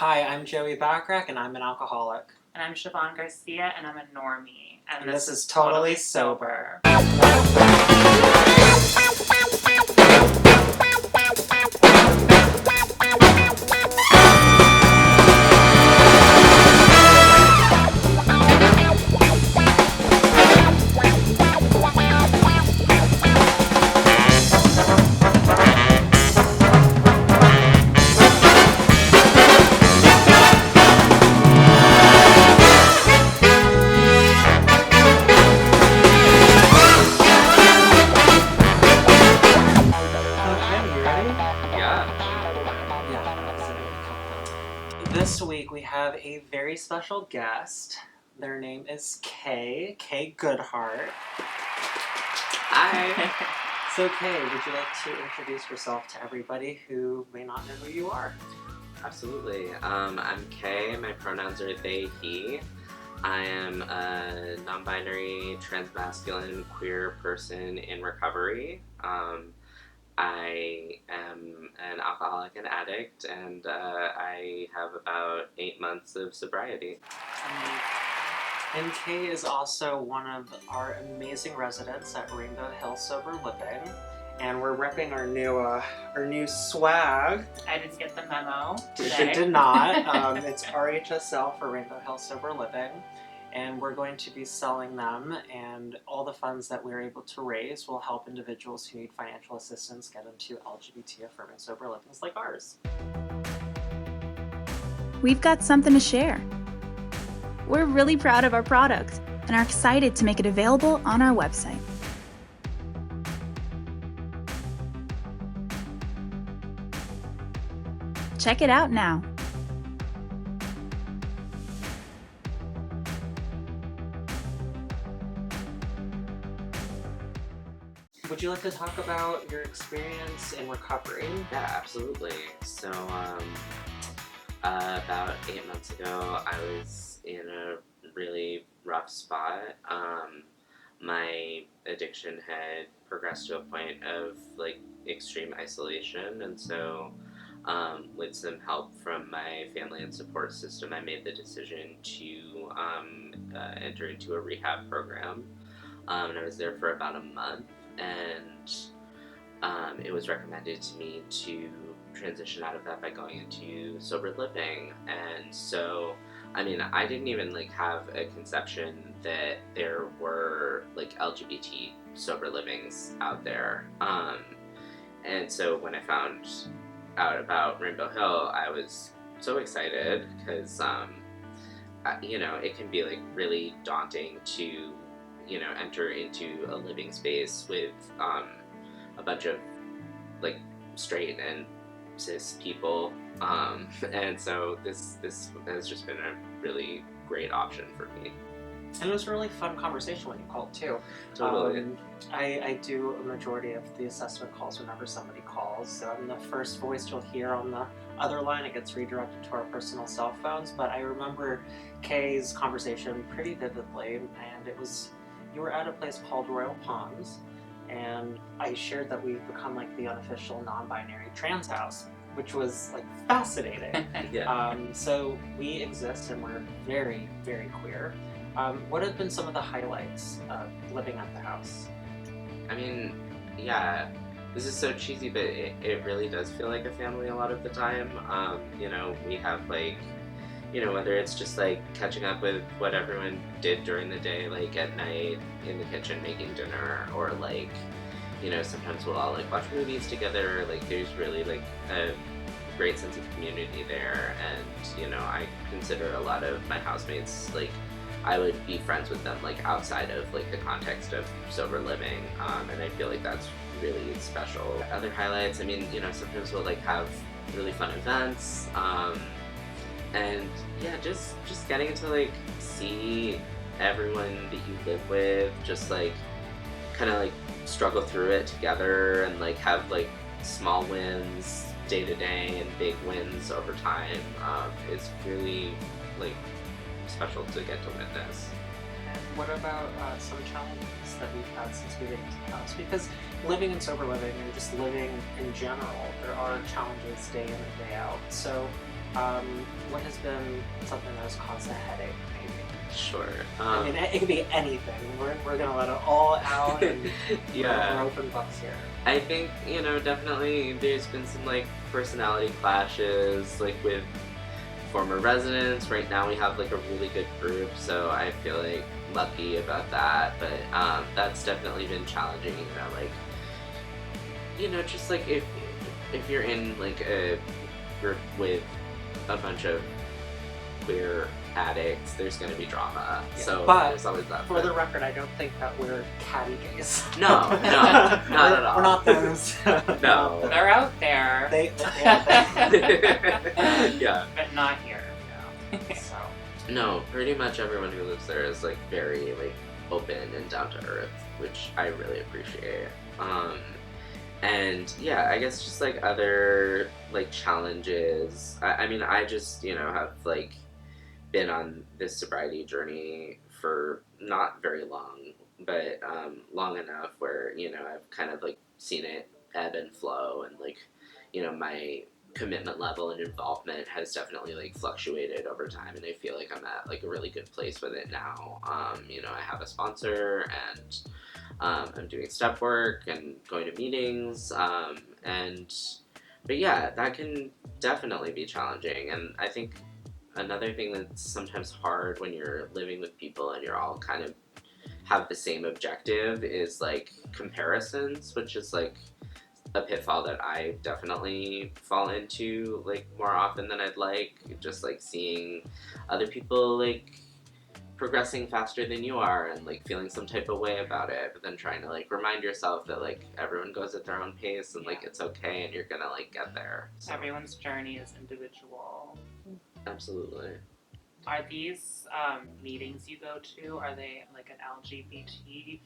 Hi, I'm Joey Backrack, and I'm an alcoholic. And I'm Siobhan Garcia, and I'm a normie. And this is Totally Sober. This week we have a very special guest. Their name is Kay Goodheart. Hi. So Kay, would you like to introduce yourself to everybody who may not know who you are? Absolutely. I'm Kay. My pronouns are they, he. I am a non-binary, transmasculine, queer person in recovery. I am an alcoholic and addict, and I have about 8 months of sobriety. And Kay is also one of our amazing residents at Rainbowhillsoberliving, and we're repping our new swag. I didn't get the memo today. She did not. It's RHSL for Rainbow Hill Sober Living, and we're going to be selling them, and all the funds that we're able to raise will help individuals who need financial assistance get into LGBT affirming sober livings like ours. We've got something to share. We're really proud of our product and are excited to make it available on our website. Check it out now. Would you like to talk about your experience in recovery? Yeah, absolutely. So, about 8 months ago, I was in a really rough spot. My addiction had progressed to a point of extreme isolation, and so with some help from my family and support system, I made the decision to enter into a rehab program. And I was there for about a month, and it was recommended to me to transition out of that by going into sober living. And so, I mean, I didn't even have a conception that there were LGBT sober livings out there. And so when I found out about Rainbow Hill, I was so excited because, it can be really daunting to, enter into a living space with a bunch of straight and cis people, and so this has just been a really great option for me. And it was a really fun conversation when you called too. Totally. I do a majority of the assessment calls whenever somebody calls. So I'm the first voice you'll hear. On the other line, it gets redirected to our personal cell phones. But I remember Kay's conversation pretty vividly, and it was, you were at a place called Royal Palms, and I shared that we've become the unofficial non-binary trans house, which was fascinating. Yeah. So we exist, and we're very, very queer. What have been some of the highlights of living at the house? I mean, yeah, this is so cheesy, but it really does feel like a family a lot of the time. We have whether it's just catching up with what everyone did during the day, at night in the kitchen making dinner, or sometimes we'll all watch movies together. There's really a great sense of community there, and I consider a lot of my housemates I would be friends with them outside of the context of sober living, and I feel that's really special. Other highlights, I mean, sometimes we'll have really fun events, and yeah, just getting to see everyone that you live with, just kind of struggle through it together, and have small wins day to day and big wins over time. It's really special to get to witness. And what about some challenges that we've had since moving to the house? Because living in sober living and just living in general, there are challenges day in and day out. So What has been something that has caused a headache, maybe? Sure. I mean, it could be anything. We're gonna let it all out, and yeah. we're open books here. I think, definitely there's been some, like, personality clashes, like, with former residents. Right now we have, like, a really good group, so I feel, like, lucky about that, but that's definitely been challenging, just, like, if you're in, like, a group with a bunch of queer addicts, there's going to be drama. Yeah. So but there's always that. For the record, I don't think that we're catty gays. No, not at all. We're not those. No. They're out there. Yeah. But not here. Yeah. So. No, pretty much everyone who lives there is, like, very, like, open and down to earth, which I really appreciate. And yeah, I guess just, like, other, like, challenges. I mean, I just, have, like, been on this sobriety journey for not very long, but long enough where, I've kind of, like, seen it ebb and flow, and, like, my commitment level and involvement has definitely, like, fluctuated over time, and I feel like I'm at, like, a really good place with it now. I have a sponsor, and I'm doing step work and going to meetings, but yeah, that can definitely be challenging. And I think another thing that's sometimes hard when you're living with people and you're all kind of have the same objective is, like, comparisons, which is, like, a pitfall that I definitely fall into, like, more often than I'd like. Just, like, seeing other people, like, progressing faster than you are and, like, feeling some type of way about it, but then trying to, like, remind yourself that, like, everyone goes at their own pace and, like, it's okay and you're gonna, like, get there. So. Everyone's journey is individual. Absolutely. Are these meetings you go to, are they like an LGBT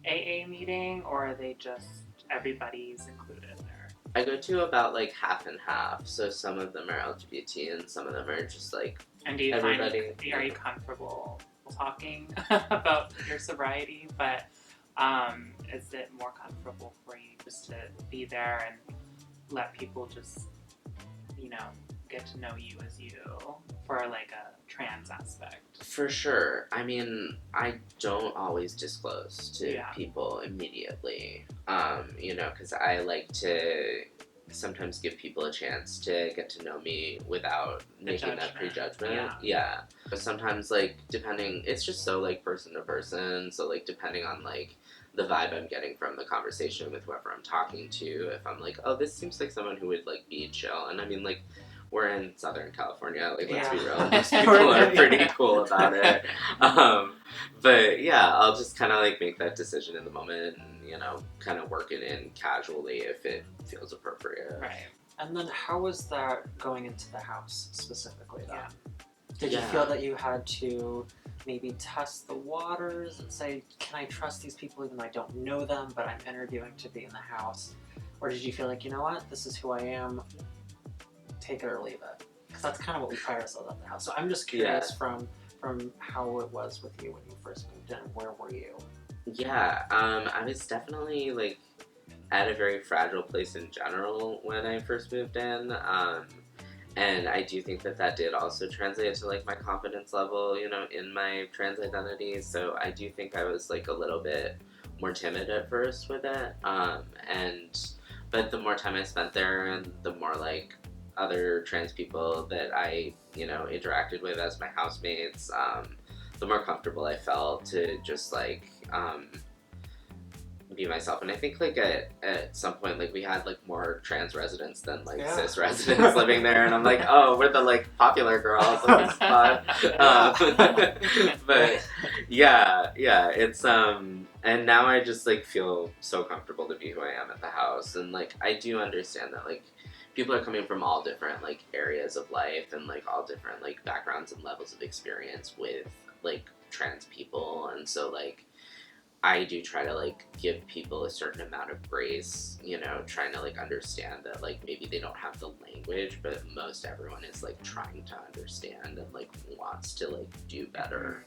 AA meeting, or are they just everybody's included there? I go to about, like, half and half, so some of them are LGBT and some of them are just, like, and do you everybody. Are you comfortable talking about your sobriety? But is it more comfortable for you just to be there and let people just, get to know you as you for, like, a trans aspect? For sure. I mean, I don't always disclose to people immediately, because I like to sometimes give people a chance to get to know me without making that prejudgment. Yeah. But sometimes, like, it's just so, like, person to person, so, like, depending on, like, the vibe I'm getting from the conversation with whoever I'm talking to, if I'm like, oh, this seems like someone who would, like, be chill, and I mean, like, we're in Southern California, like, let's be real, most people are pretty cool about it. But yeah, I'll just kind of, like, make that decision in the moment and, kind of work it in casually if it feels appropriate. Right. And then how was that going into the house specifically then? Yeah. Did you feel that you had to maybe test the waters and say, can I trust these people even though I don't know them, but I'm interviewing to be in the house? Or did you feel like, you know what, this is who I am, take it or leave it? Because that's kind of what we pride ourselves at the house. So I'm just curious from how it was with you when you first moved in. Where were you? Yeah, I was definitely, like, at a very fragile place in general when I first moved in. And I do think that did also translate to, like, my confidence level, in my trans identity. So I do think I was, like, a little bit more timid at first with it. But the more time I spent there and the more, like, other trans people that I, interacted with as my housemates, the more comfortable I felt to just, like, be myself. And I think, like, at some point, like, we had, like, more trans residents than, like, cis residents living there, and I'm like, oh, we're the, like, popular girls, like, it's fun. But yeah, it's and now I just, like, feel so comfortable to be who I am at the house. And, like, I do understand that, like, people are coming from all different, like, areas of life and, like, all different, like, backgrounds and levels of experience with, like, trans people. And so, like, I do try to, like, give people a certain amount of grace, trying to, like, understand that, like, maybe they don't have the language, but most everyone is, like, trying to understand and, like, wants to, like, do better.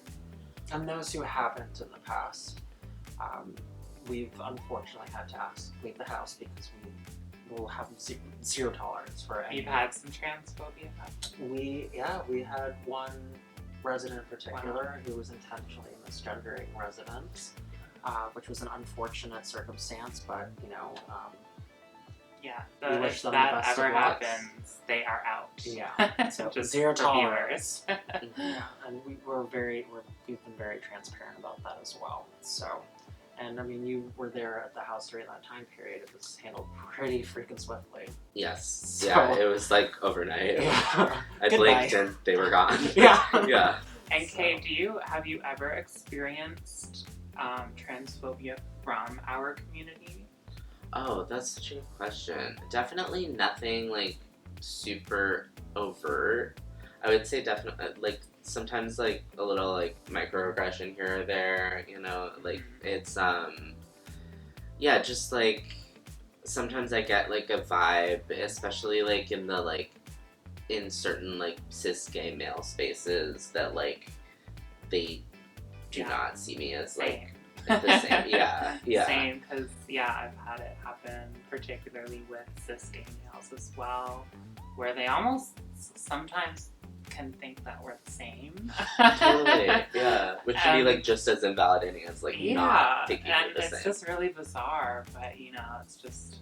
And those who haven't in the past, we've unfortunately had to leave the house because we will have zero tolerance for any. You've had some transphobia? We had one resident in particular who was intentionally misgendering residents, which was an unfortunate circumstance, but Yeah, we wish if them that the best ever of luck. happens, they are out. Yeah, so Just zero for tolerance. viewers. Yeah, and we've been very transparent about that as well. So, and I mean, you were there at the house during that time period. It was handled pretty freaking swiftly. Yes. So- Yeah, it was like overnight. Yeah. I blinked and they were gone. Yeah. Yeah. And Kay, have you ever experienced transphobia from our community? Oh, that's such a good question. Definitely nothing like super overt. I would say definitely like sometimes like a little like microaggression here or there, like it's yeah, just like sometimes I get like a vibe, especially like in certain like cis gay male spaces that like they do not see me as like the same. Yeah. Same, because I've had it happen, particularly with cis gay males as well, where they almost sometimes can think that we're the same. Totally, yeah. Which should be like just as invalidating as like not thinking and we're the it's same. just really bizarre, but it's just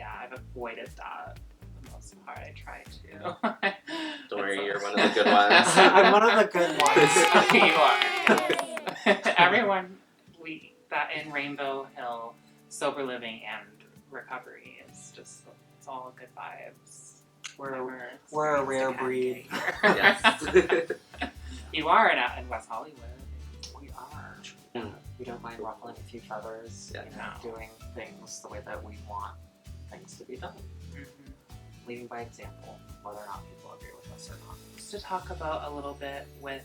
I've avoided that for the most part. I try to. Don't worry, you're one of the good ones. I'm one of the good ones. You are. Everyone that in Rainbow Hill Sober Living and Recovery is just, it's all good vibes. We're a rare breed. Yes. You are in West Hollywood. We are. We don't mind ruffling a few feathers, doing things the way that we want things to be done. Mm-hmm. Leading by example, whether or not people agree with us or not. Just to talk about a little bit with,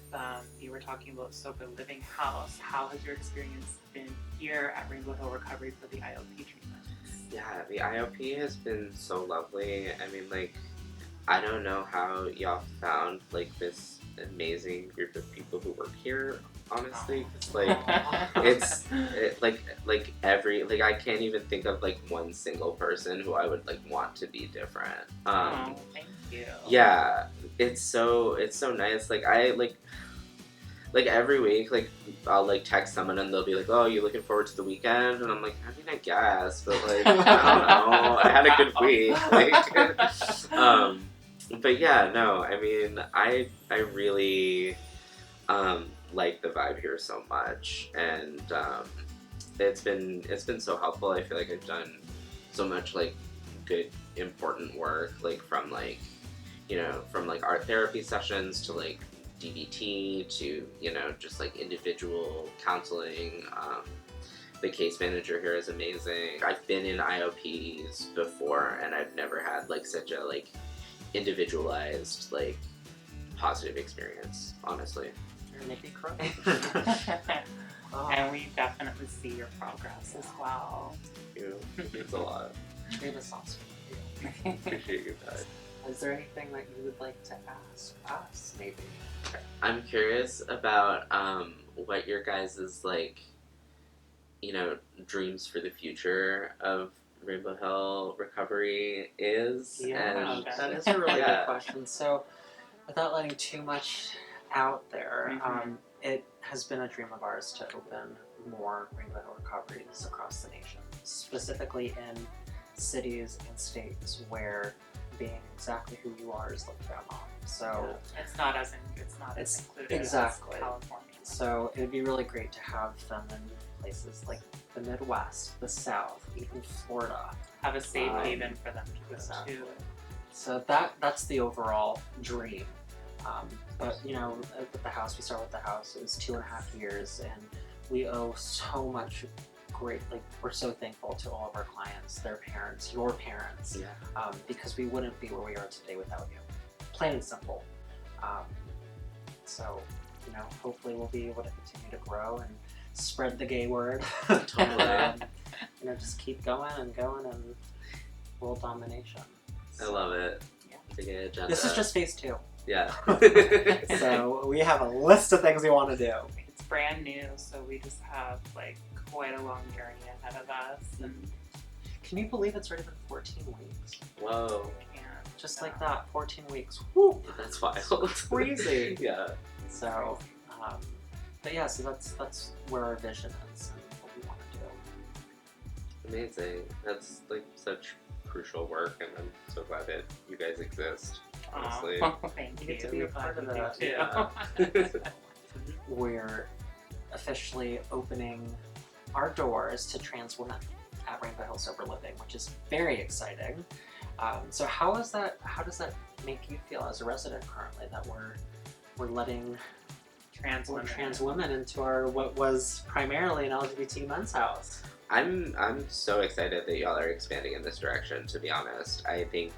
you were talking about Sober Living House. How has your experience been here at Rainbow Hill Recovery for the IOP treatments? Yeah, the IOP has been so lovely. I mean, like, I don't know how y'all found like this amazing group of people who work here. Honestly, it's like I can't even think of like one single person who I would like want to be different. Thank you. Yeah, it's so nice. Like I like every week, like I'll like text someone and they'll be like, "Oh, you looking forward to the weekend?" And I'm like, "I mean, I guess, but like I don't know. I had a good week." Like, but yeah, no. I mean, I really like the vibe here so much, and it's been so helpful. I feel like I've done so much like good important work, like from like from like art therapy sessions to like DBT to just like individual counseling. The case manager here is amazing. I've been in IOPs before and I've never had like such a like individualized like positive experience, honestly. You're making me cry. And we definitely see your progress as well. Thank you. It means a lot. Treat us awesome. Appreciate you guys. Is there anything that you would like to ask us, maybe? I'm curious about what your guys' like, dreams for the future of Rainbow Hill Recovery is. Yeah, and that is a really good question. So, without letting too much out there, it has been a dream of ours to open more Rainbow Hill Recoveries across the nation, specifically in cities and states where being exactly who you are is looked down on. So it's not as included exactly as California. So it would be really great to have them in places like the Midwest, the South, even Florida. Have a safe haven for them to go to. So that's the overall dream. But with the house, we start with the house. It was 2.5 years, and we owe so much. Great, like we're so thankful to all of our clients, their parents, your parents, because we wouldn't be where we are today without you. Plain and simple. So, hopefully we'll be able to continue to grow and spread the gay word. Totally. Just keep going and world domination. I love it. Yeah. The gay agenda. This is just phase 2. Yeah. So we have a list of things we want to do. It's brand new, so we just have like quite a long journey ahead of us. And Can Can you believe it's already been 14 weeks? Whoa. Just like that, 14 weeks. Woo! That's wild. Crazy. Yeah. So, but yeah, so that's where our vision is and what we want to do. Amazing. That's like such crucial work, and I'm so glad that you guys exist. Honestly. Thank you. You get to be a part of that. Too. Yeah. We're officially opening our doors to trans women at Rainbow Hill Sober Living, which is very exciting. So how does that make you feel as a resident currently that we're letting Trans women into our what was primarily an LGBT men's house? I'm so excited that y'all are expanding in this direction, to be honest. I think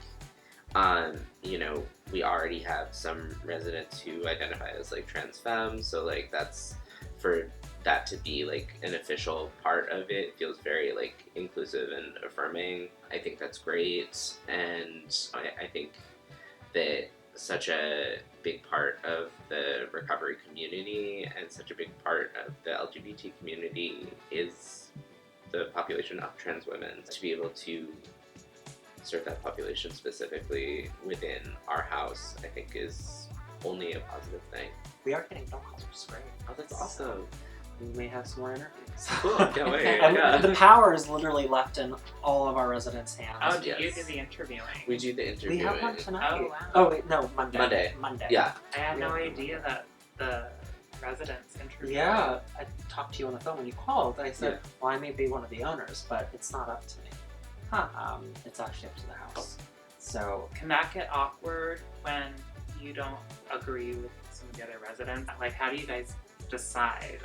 you know, we already have some residents who identify as like trans femmes, so like that's, for that to be like an official part of it feels very like inclusive and affirming. I think that's great, and I think that such a big part of the recovery community and such a big part of the LGBT community is the population of trans women. To be able to serve that population specifically within our house, I think is only a positive thing. We are getting phone calls, which is great. Oh, that's awesome. We may have some more interviews. Cool, can't wait. And Yeah. the power is literally left in all of our residents' hands. Oh, do you Yes. do the interviewing? We do the We interviewing. have one tonight. Oh, wow. Oh wait, no, Monday. Monday. Yeah. I had no idea that the residents interviewed. Yeah, I talked to you on the phone when you called. I said, well, I may be one of the owners, but it's not up to me. Huh. It's actually up to the house. So, Can that get awkward when you don't agree with some of the other residents? Like, how do you guys decide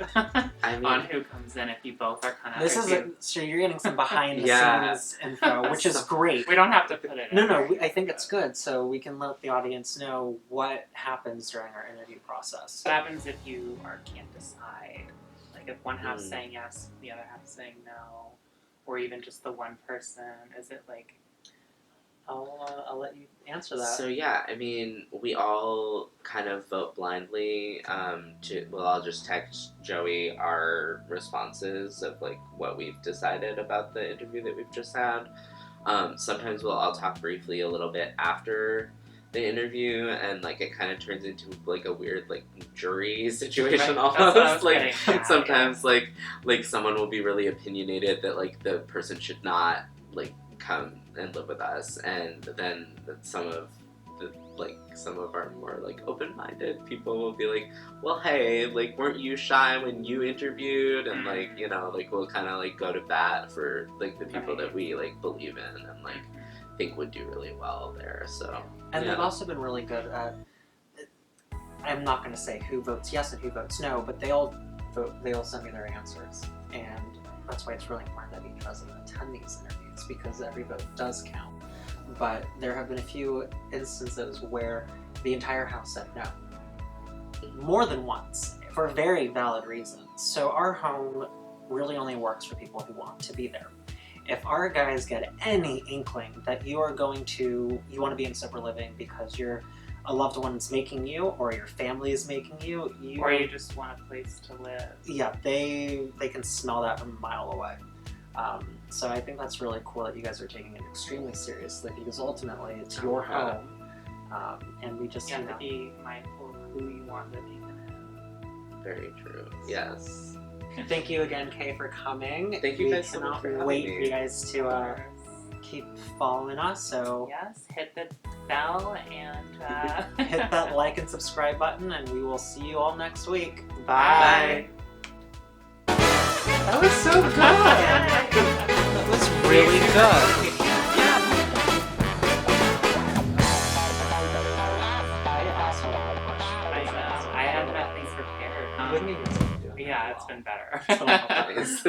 I mean, on who comes in if you both are kind of... this is so you're getting some behind the Yeah. scenes info, which is great. We don't have to put it in. No, I think it's good, so we can let the audience know what happens during our interview process. What happens if you can't decide? Like, if one half's saying yes, the other half's saying no, or even just the one person, is it like... I'll let you answer that. So yeah, I mean, we all kind of vote blindly. I'll just text Joey our responses of like what we've decided about the interview that we've just had. Sometimes we'll all talk briefly a little bit after the interview, and like it kind of turns into like a weird like jury situation Right. That's what I almost. was Like getting at, sometimes like someone will be really opinionated that like the person should not like come and live with us, and then some of our more like open-minded people will be like, well, hey, like, weren't you shy when you interviewed? And like, you know, like we'll kind of like go to bat for like the people that we like believe in and like think would do really well there. So And yeah. they've also been really good at, I'm not going to say who votes yes and who votes no, but they all vote, they all send me their answers, and that's why it's really important that each resident attend these interviews, because every vote does count. But there have been a few instances where the entire house said no, more than once, for very valid reasons. So our home really only works for people who want to be there. If our guys get any inkling that you want to be in sober living because a loved one's making you, or your family is making you, or you just want a place to live. Yeah, they can smell that from a mile away. So I think that's really cool that you guys are taking it extremely seriously, because ultimately it's your home, and we just You have to be mindful of who you want living in it. Very true. Yes. Thank you again, Kay, for coming. Thank you guys so much for having wait me. for you guys to keep following us. So Yes, hit the bell and hit that like and subscribe button, and we will see you all next week. Bye. That was so good. That was really good. I asked you a question. I had nothing prepared. What do you mean? Yeah, it's been better. It's been a couple days.